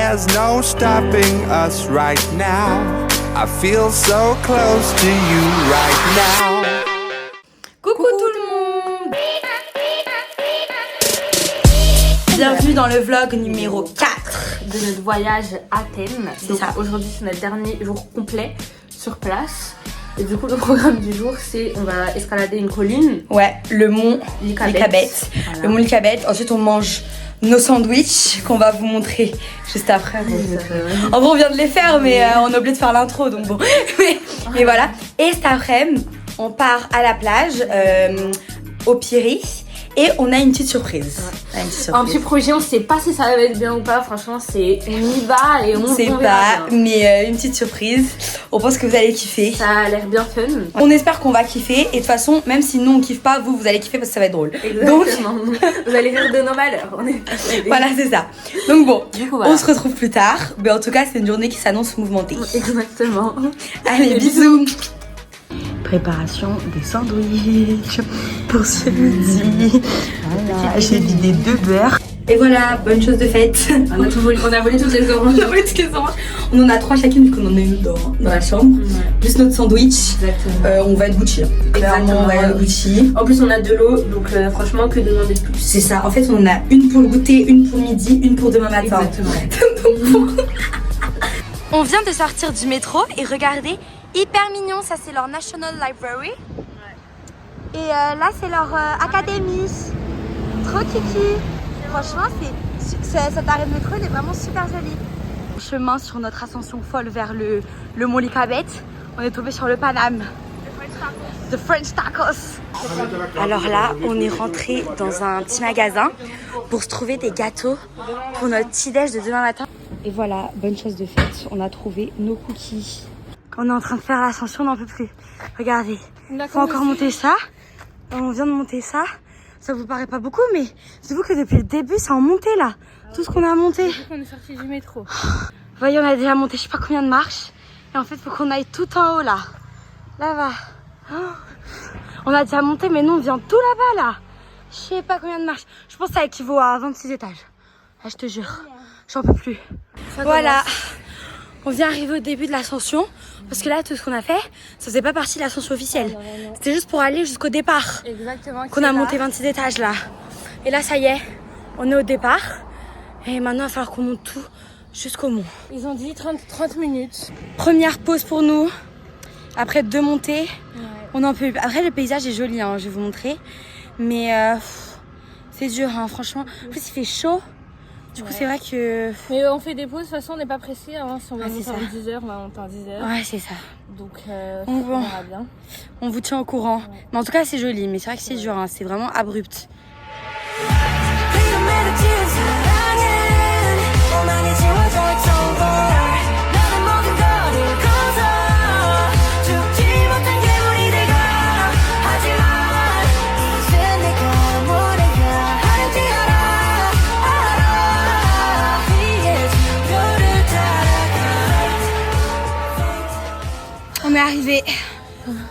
There's no stopping us right now. I feel so close to you right now. Coucou tout le monde. Bienvenue dans le vlog numéro 4 de notre voyage à Athènes. C'est ça. Aujourd'hui c'est notre dernier jour complet sur place. Et du coup le programme du jour c'est on va escalader une colline. Ouais, le mont Lycabette. Voilà. Le mont Lycabette. Ensuite on mange nos sandwichs qu'on va vous montrer juste après. En vrai on vient de les faire mais on a oublié de faire l'intro donc bon. mais voilà. Et cet après-midi on part à la plage au Pirée. Et on a une petite surprise. Ouais. Un petit projet, on sait pas si ça va être bien ou pas. Franchement, c'est on y va et on sait pas, mais une petite surprise. On pense que vous allez kiffer. Ça a l'air bien fun. On espère qu'on va kiffer. Et de toute façon, même si nous on kiffe pas, vous allez kiffer parce que ça va être drôle. Exactement. Donc, vous allez rire de nos malheurs. Voilà, c'est ça. Donc bon, du coup, voilà. On se retrouve plus tard. Mais en tout cas, c'est une journée qui s'annonce mouvementée. Exactement. Allez, bisous. Préparation des sandwichs pour ce midi. Voilà, j'ai vidé 2 beurres. Et voilà, bonne chose de faite. On a volé toutes les oranges. On en a 3 chacune, vu qu'on en a une dans la chambre. Ouais. Plus notre sandwich. Exactement. On va être Gucci. Clairement, on va être Gucci. En plus, on a de l'eau, donc franchement, que demander de plus. C'est ça. En fait, on en a une pour le goûter, une pour midi, une pour demain matin. Exactement. On vient de sortir du métro et regardez, hyper mignon, ça c'est leur National Library. Ouais. Et là c'est leur académie. Trop kiki. Franchement, cet arrêt de métro il est vraiment super joli. Chemin sur notre ascension folle vers le mont Lycabette, on est tombé sur le Paname. The French Tacos. Alors là, on est rentré dans un petit magasin pour se trouver des gâteaux pour notre petit déj de demain matin. Et voilà, bonne chose de faite, on a trouvé nos cookies. Quand on est en train de faire l'ascension, on n'en peut plus. Regardez, faut encore monter ça. On vient de monter ça. Ça vous paraît pas beaucoup, mais dites-vous que depuis le début, c'est en montée là. Tout ce qu'on a monté. Depuis qu'on est sorti du métro. Vous voyez, on a déjà monté je sais pas combien de marches. Et en fait, faut qu'on aille tout en haut là. Là-bas. On a déjà monté, mais nous, on vient tout là-bas là. Je sais pas combien de marches. Je pense que ça équivaut à 26 étages. Là, je te jure. J'en peux plus. Voilà. On vient arriver au début de l'ascension. Parce que là, tout ce qu'on a fait, ça faisait pas partie de l'ascension officielle. Non. C'était juste pour aller jusqu'au départ. Exactement. Qu'on a monté 26 étages là. Et là, ça y est, on est au départ. Et maintenant, il va falloir qu'on monte tout jusqu'au mont. Ils ont dit 30 minutes. Première pause pour nous. Après 2 montées, ouais. On en peut. Après, le paysage est joli, hein, je vais vous montrer. Mais c'est dur, hein, franchement. En plus, il fait chaud. Du coup, c'est vrai que... Mais on fait des pauses, de toute façon, on n'est pas pressé. Hein. Si on va monter en 10h, on va monter en 10h. Ouais, c'est ça. Donc, on verra bien. On vous tient au courant. Ouais. Mais en tout cas, c'est joli. Mais c'est vrai que c'est dur, hein. C'est vraiment abrupt. On est arrivé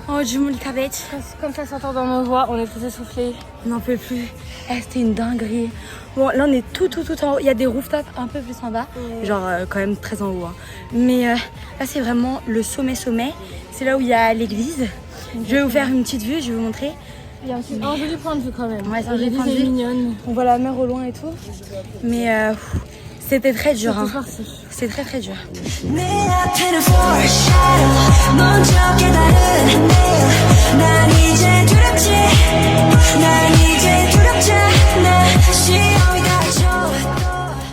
en haut du mont Lycabette. Comme ça s'entend dans nos voix, on est tous essoufflés. On n'en peut plus. C'était une dinguerie. Bon, là on est tout en haut. Il y a des rooftops un peu plus en bas. Ouais. Genre quand même très en haut. Hein. Mais là c'est vraiment le sommet. C'est là où il y a l'église. Je vais vous faire une petite vue, je vais vous montrer. Il y a un joli point de vue quand même. Ouais, c'est un joli point de vue. Mignonne. On voit la mer au loin et tout. Mais c'était très dur. Hein. C'est très dur.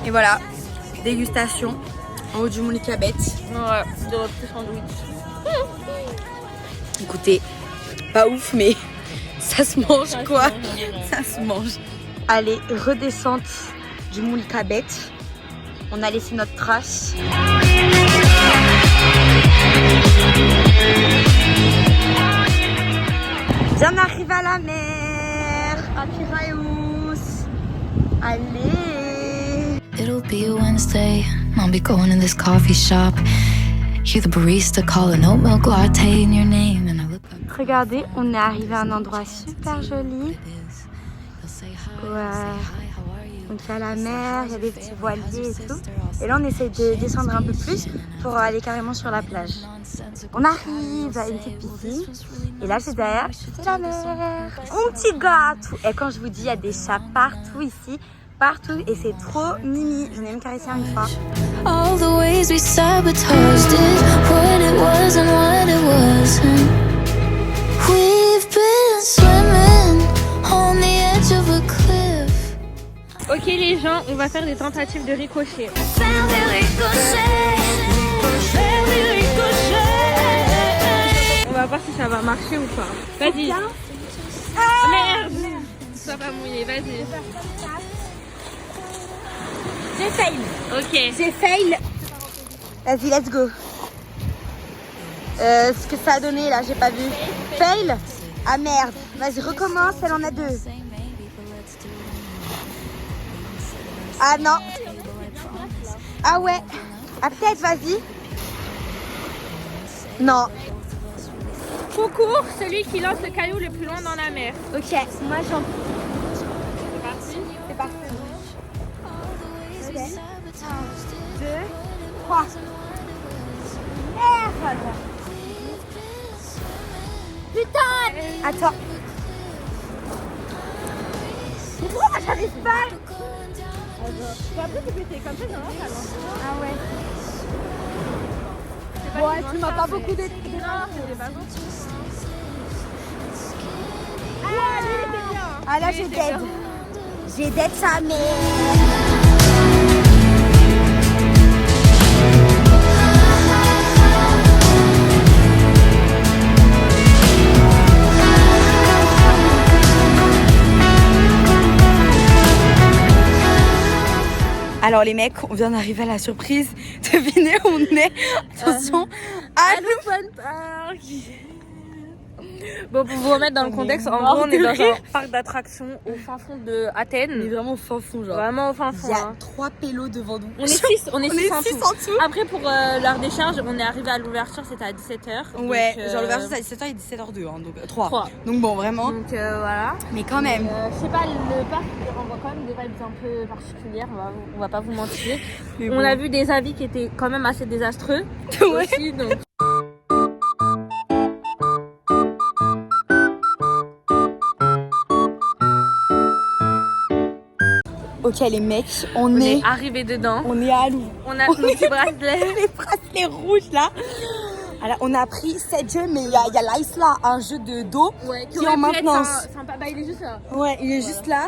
Et voilà, dégustation en haut du mont Lycabette. Ouais, de notre petit sandwich. Écoutez, pas ouf, mais ça se mange quoi. Ça se mange. Allez, redescente du mont Lycabette. On a laissé notre trace. Bien arrivé à la mer, à Piraeus. Allez. It'll be a Wednesday, I'll be going in this coffee shop. Hear the barista call an oat milk latte in your name and I look up. Regardez, on est arrivé à un endroit super joli. Ouais. Donc il y a la mer, il y a des petits voiliers et tout. Et là on essaie de descendre un peu plus pour aller carrément sur la plage. On arrive à une petite piscine. Et là juste derrière, c'est la mer. Mon petit gars. Et quand je vous dis, il y a des chats partout ici. Partout. Et c'est trop mimi. J'en ai même caressé une fois. All the ways we sabotaged it, what it was and what it wasn't. We've been swimming on the edge of a cliff. Ok les gens, on va faire des tentatives de ricochet. On va voir si ça va marcher ou pas. Vas-y. Ah, merde. Sois pas mouillé, vas-y. J'ai fail. Ok. J'ai fail. Vas-y, let's go. Ce que ça a donné là, j'ai pas vu. Fail. Ah merde. Vas-y, recommence, elle en a 2. Ah non. Ah ouais. Ah peut-être, vas-y. Non. Concours, celui qui lance le caillou le plus loin dans la mer. Ok, moi j'en... C'est parti. C'est parti. Ok. 1, 2, 3. Merde. Putain. Attends. Mais pourquoi j'arrive pas? Après tu peux essayer comme ça, non, ça lance. Ah ouais. Ouais, tu m'as pas beaucoup d'aider. Non, c'était pas bon. Ah, lui, il était bien. Ah là, j'ai dead. J'ai dead sa mère. Alors les mecs, on vient d'arriver à la surprise. Devinez où on est. Attention. Fun Park. Bon, pour vous remettre dans le contexte, en gros, on est dans un parc d'attractions au fin fond de Athènes. On est vraiment au fin fond, genre. Vraiment au fin fond. Il y a hein. 3 pélos devant nous. On est 6 on est six en tout. Après, pour l'heure des charges, on est arrivé à l'ouverture, c'était à 17h. Ouais, donc, genre l'ouverture c'est à 17h et 17h02, hein, donc 3. 3. Donc bon, vraiment. Donc voilà. Mais quand même. Je sais pas, le parc renvoie quand même des vibes un peu particulières, on va pas vous mentir. Mais on bon. a vu des avis qui étaient quand même assez désastreux. Ouais. Aussi, donc. Ok les mecs, on est est arrivé dedans. on est à Lou. On a nos petits bracelets. Les bracelets rouges là. Alors on a pris 7 jeux, mais il y a l'Ice là, un jeu de dos qui est en maintenance. Sympa. Bah, il est juste là. Ouais, il est juste là.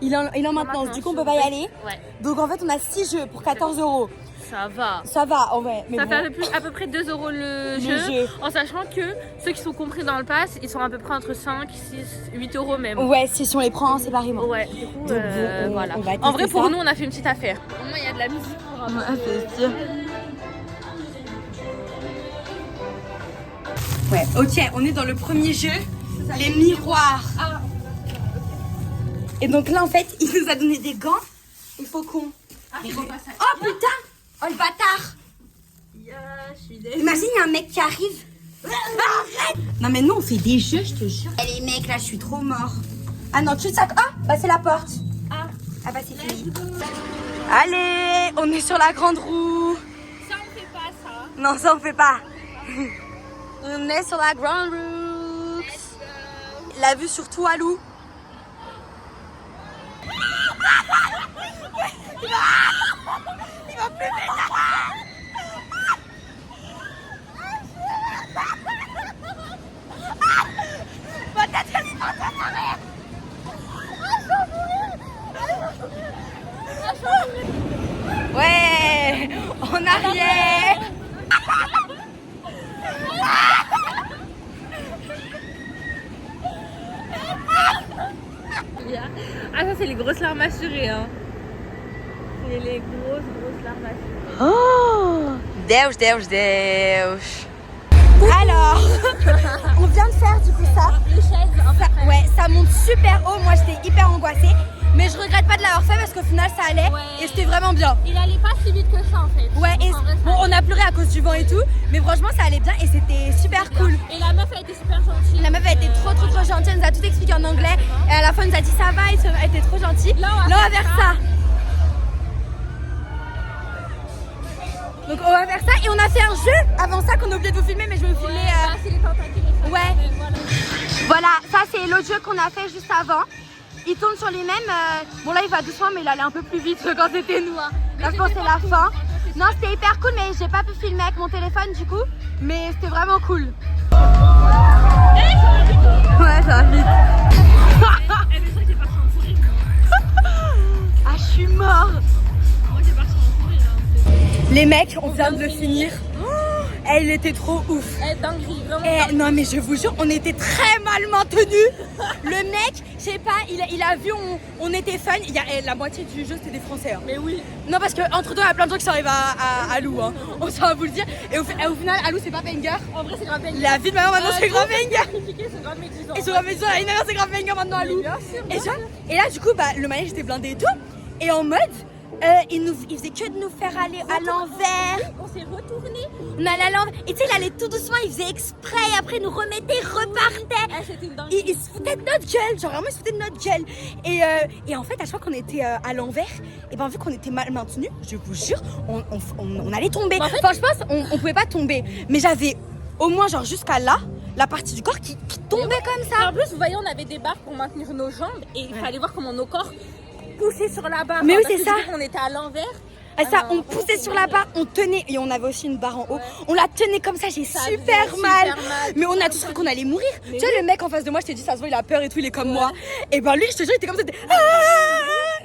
Il est en maintenance, du coup on peut pas y aller. Ouais. Donc en fait on a 6 jeux pour 14 €. Ça va. Ça va en vrai. Mais Ça bon. fait à peu près 2 € le jeu, en sachant que ceux qui sont compris dans le pass, ils sont à peu près entre 5, 6, 8 € même. Ouais, si on les prend séparément. Ouais, du coup, Donc, bon, voilà. on va En vrai, tester pour ça. nous, on a fait une petite affaire. Au moins, il y a de la musique pour avoir. c'est sûr. Ouais, ok, on est dans le premier jeu, les miroirs. Ah. Et donc là, en fait, il nous a donné des gants. Il faut qu'on... Ah, il faut pas ça. Oh putain! Oh le bâtard! Je suis désolée. Imagine, il y a un mec qui arrive. Arrête! Non mais nous, on fait des jeux, je te jure. Eh, les mecs, là, je suis trop mort. Ah non, tu sais ça... Ah, bah c'est la porte. Ah bah c'est fini. Allez, on est sur la grande roue. Ça, on fait pas ça. Non, ça on fait pas. On est sur la grande roue. La vue sur Toualou. Il va plus vite. Ouais, en arrière. Ah, ça, c'est les grosses larmes assurées. Hein. C'est les grosses larmes assurées. Oh, Deus. Alors, on vient de faire du coup ça. Les chaises, en fait. Ouais, ça monte super haut. Moi, j'étais hyper angoissée. Mais je regrette pas de l'avoir fait parce qu'au final, ça allait. Ouais. Et c'était vraiment bien. Il allait pas si vite que ça, en fait. Ouais, et En vrai, ça bon, on a pleuré à cause du vent et tout. Mais franchement, ça allait bien et c'était super cool. Et la meuf, elle était super gentille. La meuf, elle était trop gentille. Elle nous a tout expliqué en anglais. Et à la fin, elle nous a dit ça va. Elle était trop gentille. Là, on va faire ça. Donc on va faire ça et on a fait un jeu avant ça qu'on a oublié de vous filmer, mais je vais vous filmer. C'est les tentacules. Ouais. Voilà, ça c'est l'autre jeu qu'on a fait juste avant. Il tourne sur les mêmes. Bon là il va doucement, mais il allait un peu plus vite quand c'était nous. Hein. Là je pense que c'est la fin. Non, c'était hyper cool, mais j'ai pas pu filmer avec mon téléphone du coup. Mais c'était vraiment cool. Ouais, ça va vite. Ah, je suis mort. Les mecs, on vient de le finir. Elle était trop ouf. Dinguerie, vraiment. Non mais je vous jure, on était très mal maintenus. Le mec, je sais pas, il a vu, on était fun. La moitié du jeu c'était des Français. Hein. Mais oui. Non parce que entre temps il y a plein de gens qui s'arrivent à Lou. Hein. On s'en va vous le dire. Et au final, Alou c'est pas banger. En vrai, c'est grave banger. La vie de maman maintenant c'est grave banger. C'est grave médisant. Et sur la maison, une heure c'est grave banger maintenant Alou. Bien sûr. Et là du coup, le manège était blindé et tout. Et en mode, il faisait que de nous faire aller à l'envers. On s'est retourné. On allait à l'envers. Et tu sais, il allait tout doucement, il faisait exprès. Et après, il nous remettait, il repartait. C'était une dinguerie. Il se foutait de notre gueule. Genre, vraiment, il se foutait de notre gueule. Et en fait, à chaque fois qu'on était à l'envers, et ben, vu qu'on était mal maintenus, je vous jure, on allait tomber. En fait, enfin, je pense, on pouvait pas tomber. Mais j'avais au moins, genre, jusqu'à là, la partie du corps qui tombait comme Et ça. en plus, vous voyez, on avait des barres pour maintenir nos jambes. Et il fallait voir comment nos corps poussaient sur la barre. Mais oui, parce c'est que ça. du coup, on était à l'envers. Et ça, on poussait sur la barre, on tenait, et on avait aussi une barre en haut. On la tenait comme ça, j'ai super faisait mal. super mal. Mais on a tous cru qu'on allait mourir. Tu vois, le mec en face de moi, je t'ai dit, ça se voit, il a peur et tout, il est comme moi. Et ben lui, je te jure, il était comme ça.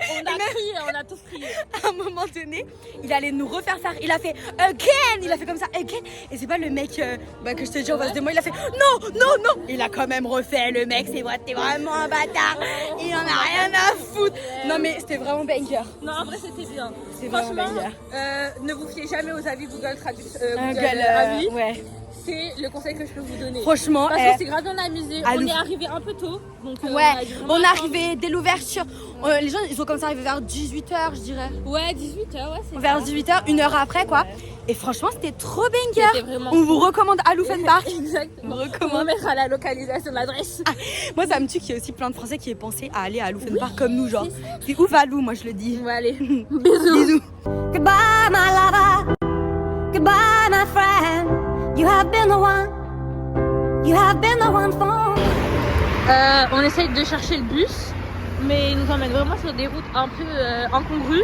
On a crié, on a tous crié. À un moment donné, il allait nous refaire ça. Il a fait again, il a fait comme ça again. Et c'est pas le mec que je te dis en face de moi, il a fait non, non, non. Il a quand même refait le mec, c'est vrai, t'es vraiment un bâtard. Il en a rien à foutre. Non mais c'était vraiment banger. Non, en vrai, c'était bien. C'est vraiment Franchement, banger. ne vous fiez jamais aux avis Google Traduction. Google, ouais. C'est le conseil que je peux vous donner. Franchement, Parce qu'on s'est grave bien amusé. On Alou. est arrivé un peu tôt. Donc, ouais, on on est arrivé dès l'ouverture. Les gens, ils sont comme ça arrivés vers 18h, je dirais. Ouais, 18h, ouais, c'est Vers ça. 18h, une heure après, quoi. Et franchement, c'était trop banger. C'était vraiment On vous recommande Alou Fun Park. Exactement. On On recommande. va mettre à la localisation de l'adresse. Moi, ça me tue qu'il y ait aussi plein de Français qui aient pensé à aller à Alou Fun Park comme nous, genre. C'est ouf Alou, moi je le dis. On va aller. Bisous. Bisous. Goodbye, my lover. Goodbye, my friend. You have been the one. You have been the one for. On essaye de chercher le bus, mais il nous emmène vraiment sur des routes un peu incongrues.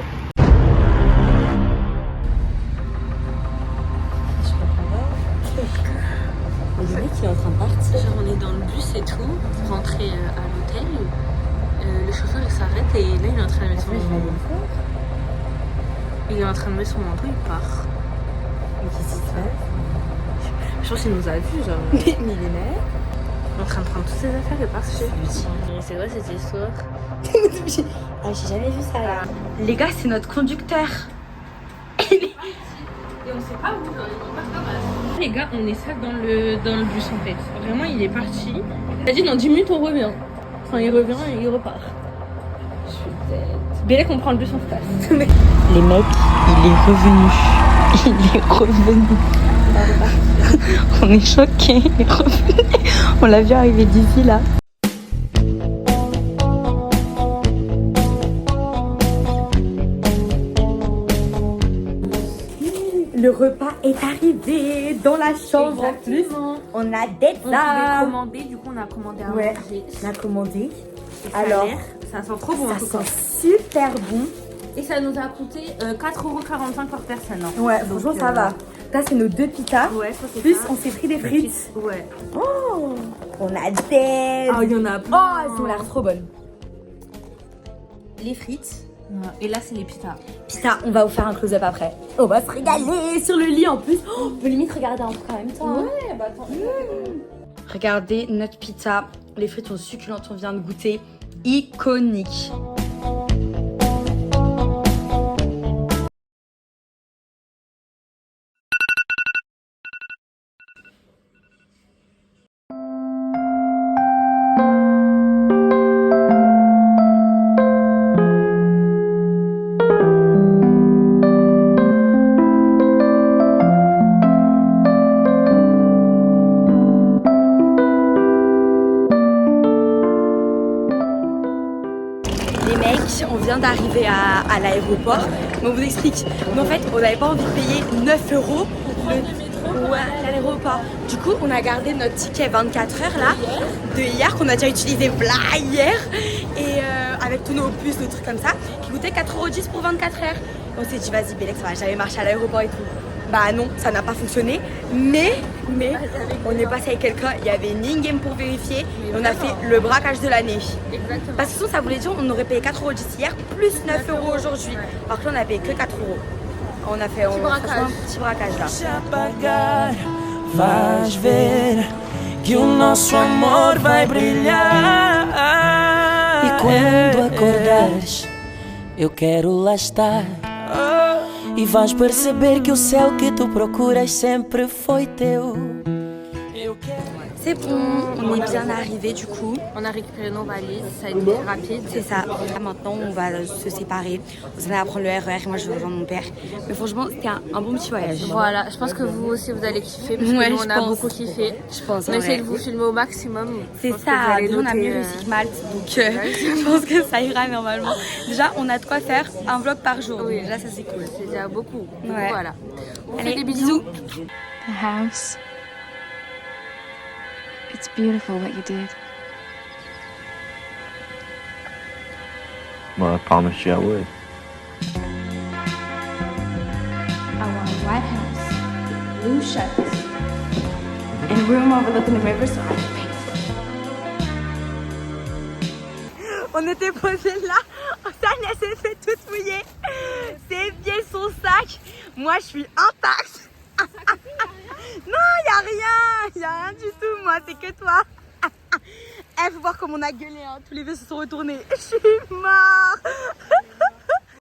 Le mec, il est en train de partir. Genre, on est dans le bus et tout, pour rentrer à l'hôtel. Le chauffeur il s'arrête et là il est en train de mettre son manteau. Il est en train de mettre son manteau, il part. Mais qu'est-ce qu'il fait? Je pense qu'il nous a vus, genre. Mais il est mec. Il est en train de prendre toutes ses affaires et partir. C'est quoi cette histoire? Ah, j'ai jamais vu ça là. Les gars, c'est notre conducteur. Et on sait pas où, genre, il part pas mal. Les gars, on est seul dans le bus en fait. Vraiment, il est parti. Il a dit dans 10 minutes on revient. Enfin, il revient et il repart. Je suis bête. Bélec, on prend le bus en face. Les mecs, il est revenu. Il est revenu. On est choqués. Il est revenu. On l'a vu arriver d'ici là. Le repas est arrivé dans la chambre. En plus, on a des On plats. pouvait commander, du coup on a commandé à Ouais, manger. on a commandé. Et Alors, ça sent trop bon en Ça tout cas. sent super bon. Et ça nous a coûté 4,45€ par personne. Hein. Ouais, Donc, franchement, ça va. Ça, c'est nos 2 pitas. Ouais, ça c'est Plus, ça. on s'est pris des frites. Ouais. Oh, on a des. Ah, il y en a Oh, plein. elles ont l'air trop bonnes. Les frites. Et là, c'est les pitas. Putain, on va vous faire un close-up après. On va se régaler sur le lit en plus. Oh, on peut limite regarder un truc en même temps. Ouais, bah attends. Regardez notre pizza. Les frites sont succulentes, on vient de goûter. Iconique. Les mecs, on vient d'arriver à l'aéroport Mais on vous explique. Mais en fait, on n'avait pas envie de payer 9 € l'aéroport. Du coup, on a gardé notre ticket 24 heures là, de hier, qu'on a déjà utilisé hier. Et avec tous nos puces, nos trucs comme ça, qui coûtait 4,10 € pour 24 heures. On s'est dit, vas-y, Bélec, ça va jamais marcher à l'aéroport et tout. Bah non, ça n'a pas fonctionné. Mais on est passé avec quelqu'un, il y avait une in-game pour vérifier. Et on a fait le braquage de l'année. Exactement. Parce que sinon, ça voulait dire qu'on aurait payé 4,10 € hier, plus 9 € aujourd'hui. Par contre, on a payé que 4 €. On a fait un petit braquage là. Deixa apagar, vais ver que o nosso amor vai brilhar. E quando acordares, eu quero lá estar. E vais perceber que o céu que tu procuras sempre foi teu. Eu quero. C'est bon, on est bien arrivé du coup. On a récupéré nos valises, ça a été rapide. C'est ça. Maintenant, on va se séparer. Vous allez prendre le RER et moi je vais rejoindre mon père. Mais franchement, c'était un bon petit voyage. Voilà, je pense que vous aussi vous allez kiffer parce Ouais, que nous, je on a pense. beaucoup kiffé. Je pense. On essaie de vous filmer au maximum. C'est ça. Nous, on a mieux réussi que Malte. Donc, je pense que ça ira normalement. Déjà, on a de quoi faire un vlog par jour. Oui. Déjà, ça c'est cool. C'est déjà beaucoup. Donc, Ouais. voilà. On vous Allez, fait des bisous. The house. It's beautiful what you did. Well, I promised you I would. I want a white house, blue shutters, and a room overlooking the river so I can paint. On était posés là. Tania s'est fait toute mouillée. Ses pieds, son sac. Moi, je suis intacte. Non, y a rien du tout, moi, c'est que toi. Faut voir comme on a gueulé, hein. Tous les vieux se sont retournés. Je suis mort.